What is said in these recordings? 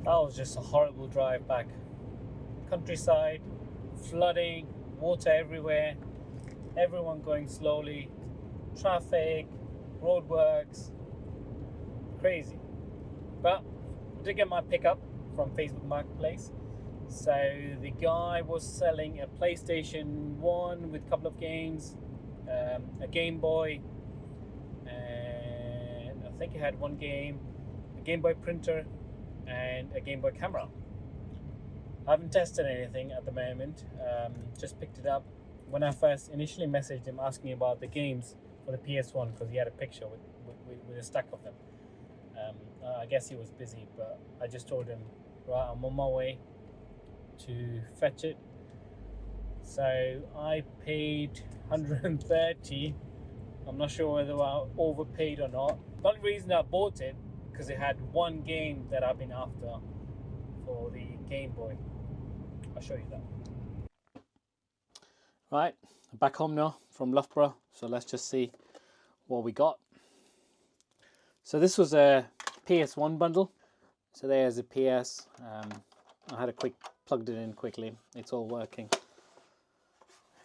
That was just a horrible drive back. Countryside, flooding, water everywhere, everyone going slowly, traffic, roadworks, crazy. But I did get my pickup from Facebook Marketplace. So the guy was selling a PlayStation 1 with a couple of games, a Game Boy, and I think he had one game, a Game Boy printer, and a Game Boy camera. I haven't tested anything at the moment, just picked it up. When I first initially messaged him asking about the games for the PS1, because he had a picture with a stack of them. I guess he was busy, but I just told him, right, I'm on my way to fetch it. So I paid 130. I'm not sure whether I overpaid or not. The only reason I bought it because it had one game that I've been after for the Game Boy. I'll show you that. Right, back home now from Loughborough. So let's just see what we got. So this was a PS1 bundle. So there's a PS. I had plugged it in quickly. It's all working.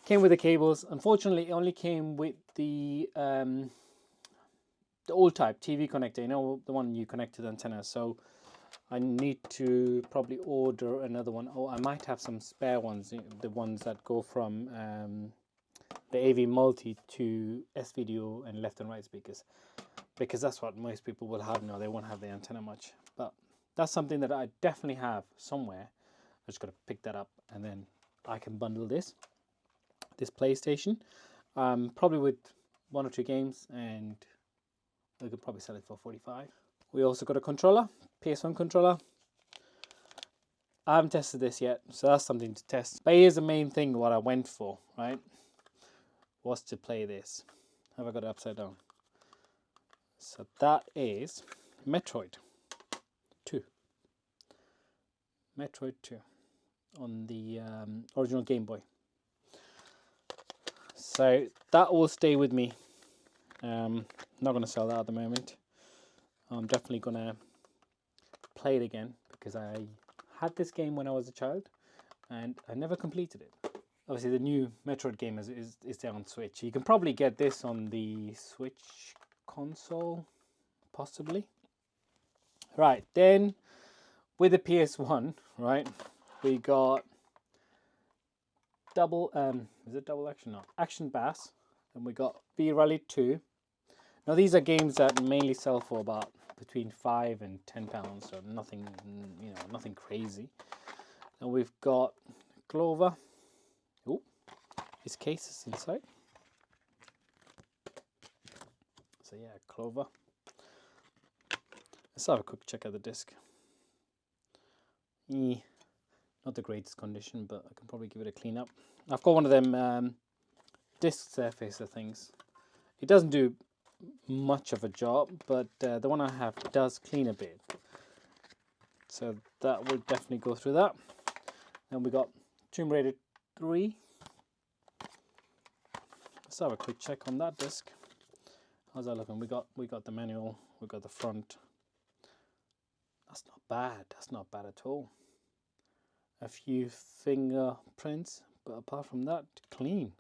Came with the cables. Unfortunately, it only came with the old type TV connector. You know, the one you connect to the antenna. So I need to probably order another one. Oh, I might have some spare ones. The ones that go from the AV multi to S-video and left and right speakers, because that's what most people will have now. They won't have the antenna much, but that's something that I definitely have somewhere. I just got to pick that up, and then I can bundle this PlayStation, probably with 1 or 2 games, and we could probably sell it for 45. We also got a controller, PS1 controller. I haven't tested this yet, so that's something to test. But here's the main thing what I went for, right? Was to play this. Have I got it upside down? So that is Metroid 2. Metroid 2 on the original Game Boy. So that will stay with me. Not going to sell that at the moment. I'm definitely going to play it again because I had this game when I was a child and I never completed it. Obviously the new Metroid game is there on Switch. You can probably get this on the Switch console, possibly. Right, then with the PS1, right, we got is it double action? No, Action Bass, and we got V-Rally 2. Now these are games that mainly sell for about between £5 and £10, so nothing, nothing crazy. And we've got Clover. Oh, his case is inside. So yeah, Clover. Let's have a quick check at the disc. Not the greatest condition, but I can probably give it a clean up. I've got one of them disc surfacer things. It doesn't do much of a job, but the one I have does clean a bit. So that will definitely go through that. Then we got Tomb Raider 3. Let's have a quick check on that disc. How's that looking? We got the manual, we got the front. That's not bad. That's not bad at all. A few fingerprints, but apart from that, clean.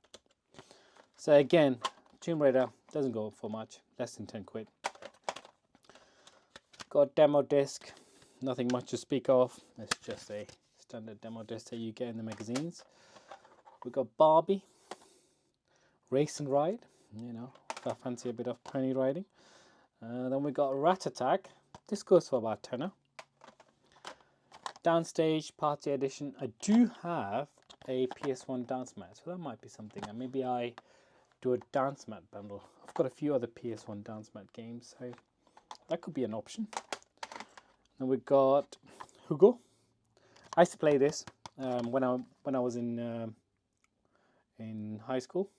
So again, Tomb Raider doesn't go for much, less than 10 quid. Got demo disc, nothing much to speak of. It's just a standard demo disc that you get in the magazines. We got Barbie, Race and Ride, if I fancy a bit of pony riding. Then we got Rat Attack. This goes for about £10. Downstage Party Edition. I do have a PS1 dance mat, so that might be something. And maybe I do a dance mat bundle. I've got a few other PS1 dance mat games, so that could be an option. Then we got Hugo. I used to play this when I was in high school.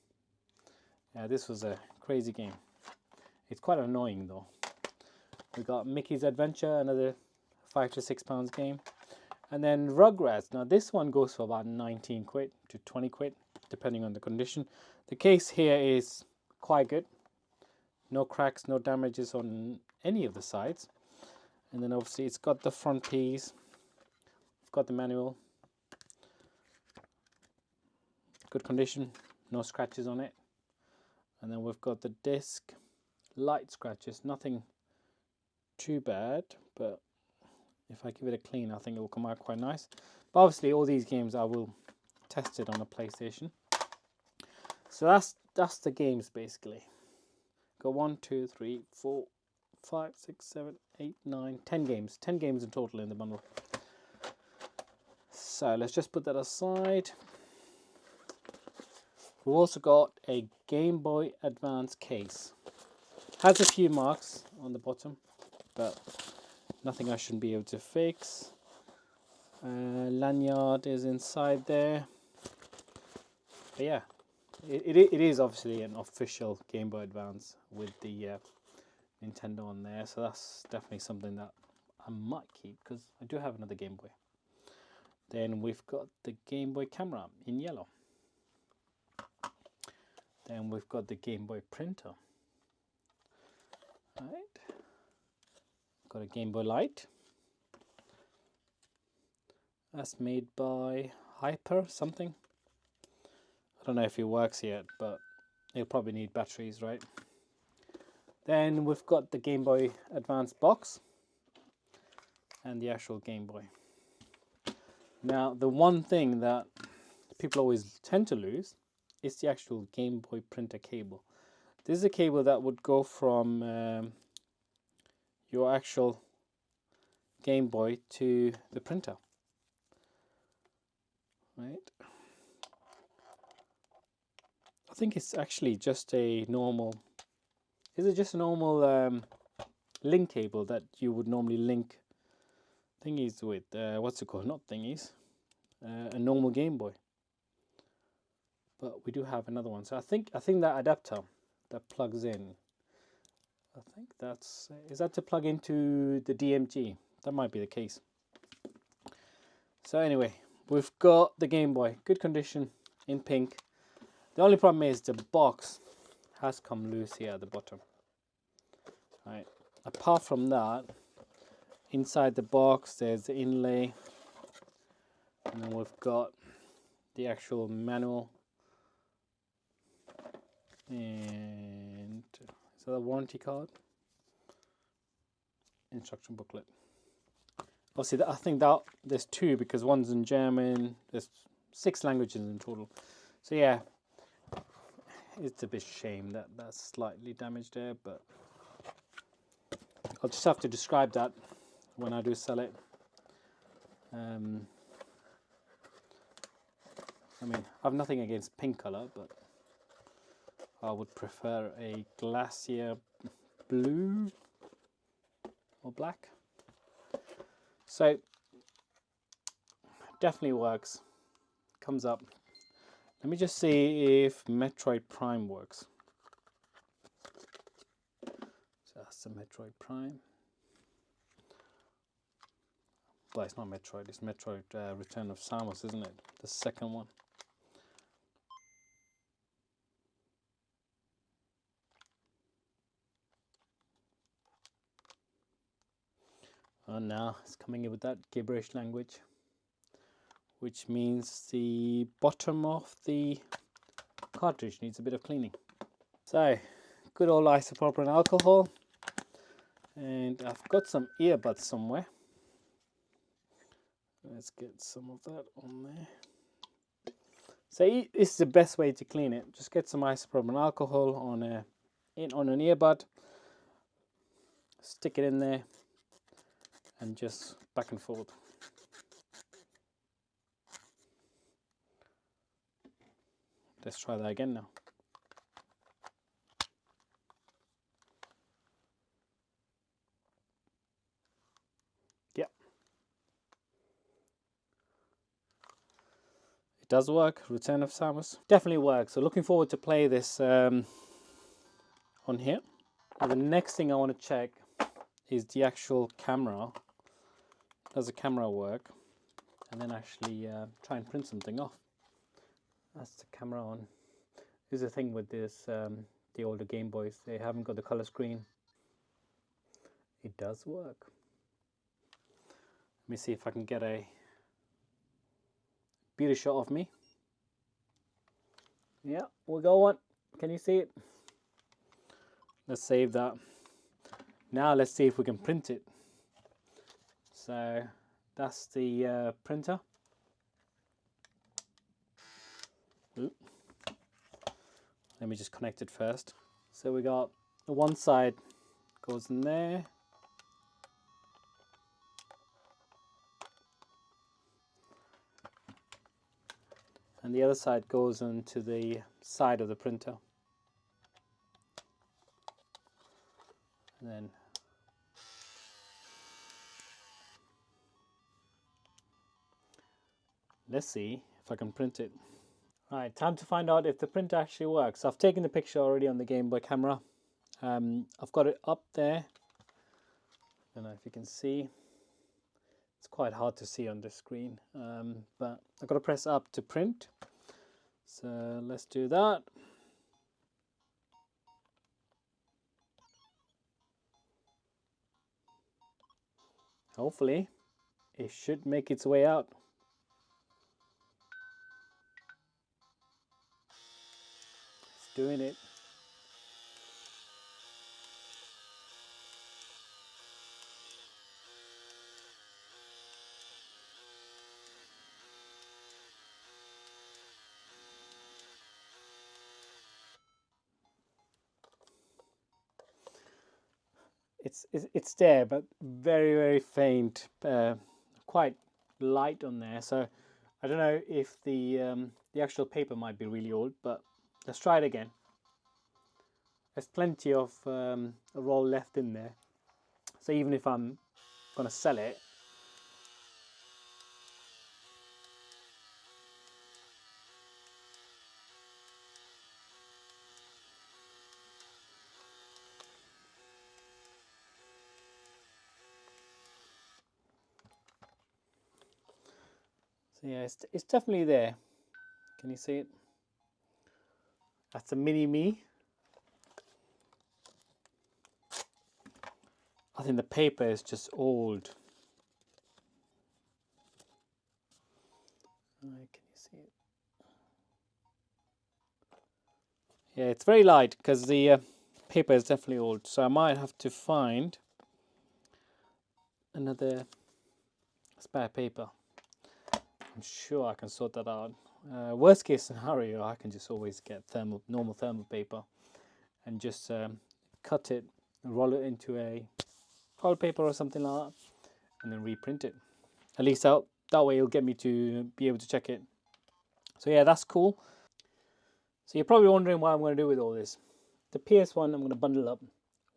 This was a crazy game. It's quite annoying though. We got Mickey's Adventure, another £5 to £6 game. And then Rugrats. Now this one goes for about 19 quid to 20 quid, depending on the condition. The case here is quite good. No cracks, no damages on any of the sides. And then obviously it's got the front piece. we've got the manual, good condition, no scratches on it. And then we've got the disc, light scratches, nothing too bad, but if I give it a clean, I think it will come out quite nice. But obviously all these games I will test it on a PlayStation. So that's the games basically. Got 1, 2, 3, 4, 5, 6, 7, 8, 9, 10 games. 10 games in total in the bundle. So let's just put that aside. We've also got a Game Boy Advance case. Has a few marks on the bottom, but nothing I shouldn't be able to fix. Lanyard is inside there. But yeah, it is obviously an official Game Boy Advance with the Nintendo on there. So that's definitely something that I might keep because I do have another Game Boy. Then we've got the Game Boy camera in yellow. Then we've got the Game Boy printer. Right. Got a Game Boy Light. That's made by Hyper something. I don't know if it works yet, but it'll probably need batteries, right? Then we've got the Game Boy Advance box and the actual Game Boy. Now, the one thing that people always tend to lose is the actual Game Boy printer cable. This is a cable that would go from your actual Game Boy to the printer. Right? I think it's actually just a normal... Is it just a normal link cable that you would normally link thingies with? What's it called? Not thingies. A normal Game Boy. But we do have another one. So I think that adapter that plugs in, I think that's... Is that to plug into the DMG? That might be the case. So anyway, we've got the Game Boy. Good condition, in pink. The only problem is the box has come loose here at the bottom. Right. Apart from that, inside the box there's the inlay, and then we've got the actual manual, and is that a warranty card? Instruction booklet. Obviously, I think that there's 2 because one's in German. There's 6 languages in total. So yeah, it's a bit shame that that's slightly damaged there, but I'll just have to describe that when I do sell it. I mean, I've nothing against pink color, but I would prefer a glacier blue or black. So definitely works. Comes up. Let me just see if Metroid Prime works. So that's the Metroid Prime. Well, it's not Metroid, it's Metroid Return of Samus, isn't it? The second one. And now it's coming in with that gibberish language, which means the bottom of the cartridge needs a bit of cleaning. So, good old isopropyl alcohol. And I've got some earbuds somewhere. Let's get some of that on there. So this is the best way to clean it. Just get some isopropyl alcohol on an earbud, stick it in there, and just back and forth. Let's try that again now. Yeah. It does work. Return of Samus. Definitely works. So looking forward to play this on here. Now the next thing I want to check is the actual camera. Does the camera work? And then actually try and print something off. That's the camera on. This is the thing with this, the older Game Boys. They haven't got the color screen. It does work. Let me see if I can get a beauty shot of me. Yeah, we got one. Can you see it? Let's save that. Now let's see if we can print it. So that's the printer. Oop. Let me just connect it first. So we got the one side goes in there. And the other side goes into the side of the printer. And then let's see if I can print it. Alright, time to find out if the printer actually works. I've taken the picture already on the Game Boy camera. I've got it up there. I don't know if you can see. It's quite hard to see on the screen, but I've got to press up to print. So let's do that. Hopefully, it should make its way out. It's doing it. It's there, but very faint, quite light on there. So I don't know if the actual paper might be really old, but let's try it again. There's plenty of a roll left in there, so even if I'm gonna sell it, so yeah, it's definitely there. Can you see it? That's a mini me. I think the paper is just old. Can you see it? Yeah, it's very light because the paper is definitely old. So I might have to find another spare paper. I'm sure I can sort that out. Worst case scenario, I can just always get normal thermal paper and just cut it and roll it into a foil paper or something like that, and then reprint it. At least that way it'll get me to be able to check it. So yeah, that's cool. So you're probably wondering what I'm going to do with all this. The PS1 I'm going to bundle up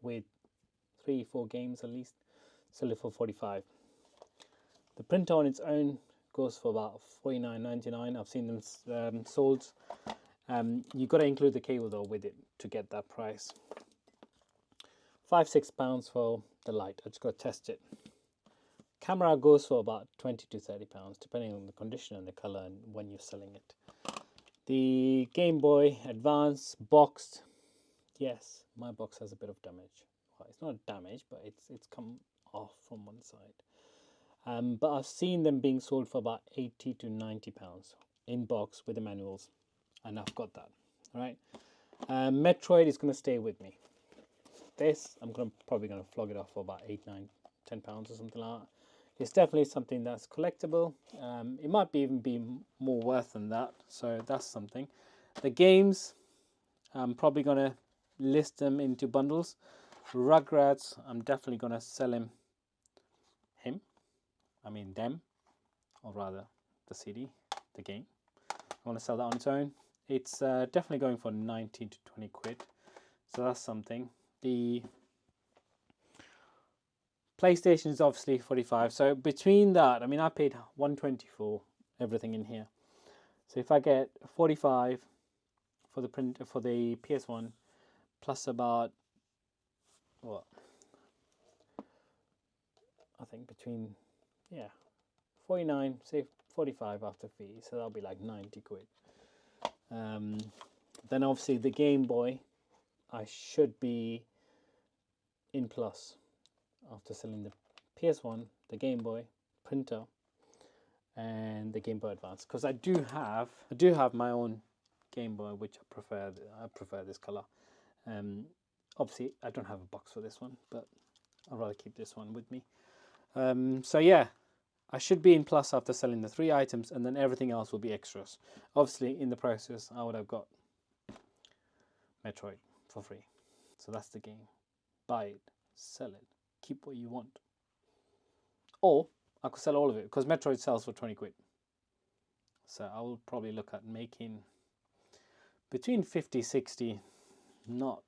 with 3-4 games at least, sell it for 45. The printer on its own goes for about $49.99. I've seen them sold. You've got to include the cable though with it to get that price. £5-6 for the light. I just got to test it. Camera goes for about £20 to £30 depending on the condition and the color and when you're selling it. The Game Boy Advance boxed. Yes, my box has a bit of damage. Well, it's not damage, but it's come off from one side. But I've seen them being sold for about £80 to £90 in box with the manuals, and I've got that. All right. Metroid is going to stay with me. This I'm probably going to flog it off for about £8, £9, £10 or something like that. It's definitely something that's collectible. It might even be more worth than that, so that's something. The games, I'm probably going to list them into bundles. Rugrats, I'm definitely going to sell them, or rather the CD, the game. I want to sell that on its own. It's definitely going for 19 to 20 quid, so that's something. The PlayStation is obviously 45, so between that, I mean, I paid 120 for everything in here. So if I get 45 for the for the PS1, plus about what? I think between 49, say 45 after fee, so that'll be like 90 quid. Then obviously the Game Boy, I should be in plus after selling the PS1, the Game Boy, printer, and the Game Boy Advance, because I do have my own Game Boy, which I prefer this color. Obviously I don't have a box for this one, but I'd rather keep this one with me. So yeah, I should be in plus after selling the 3 items, and then everything else will be extras. Obviously in the process I would have got Metroid for free. So that's the game. Buy it, sell it, keep what you want. Or I could sell all of it, because Metroid sells for 20 quid. So I will probably look at making between 50, 60, not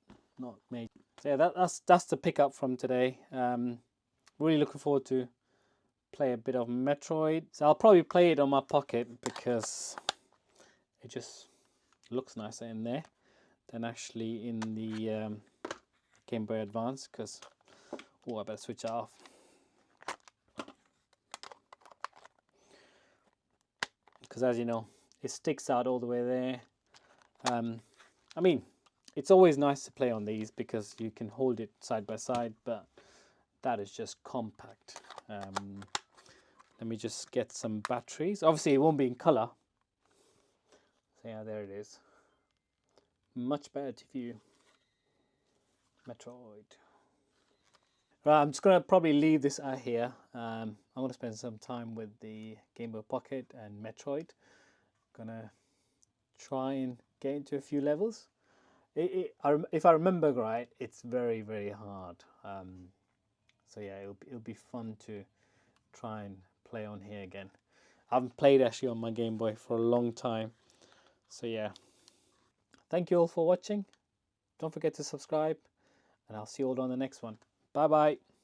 major. So yeah, that's the pickup from today. Really looking forward to play a bit of Metroid. So I'll probably play it on my Pocket because it just looks nicer in there than actually in the Game Boy Advance, because I better switch it off. Because as you know, it sticks out all the way there. I mean, it's always nice to play on these because you can hold it side by side, but that is just compact. Let me just get some batteries. Obviously it won't be in color. So yeah, there it is. Much better to view. Metroid. Right, I'm just going to probably leave this out here. I'm going to spend some time with the Game Boy Pocket and Metroid. Going to try and get into a few levels. If I remember right, it's very, very hard. So yeah, it'll be fun to try and play on here again. I haven't played actually on my Game Boy for a long time. So yeah, thank you all for watching. Don't forget to subscribe, and I'll see you all on the next one. Bye bye.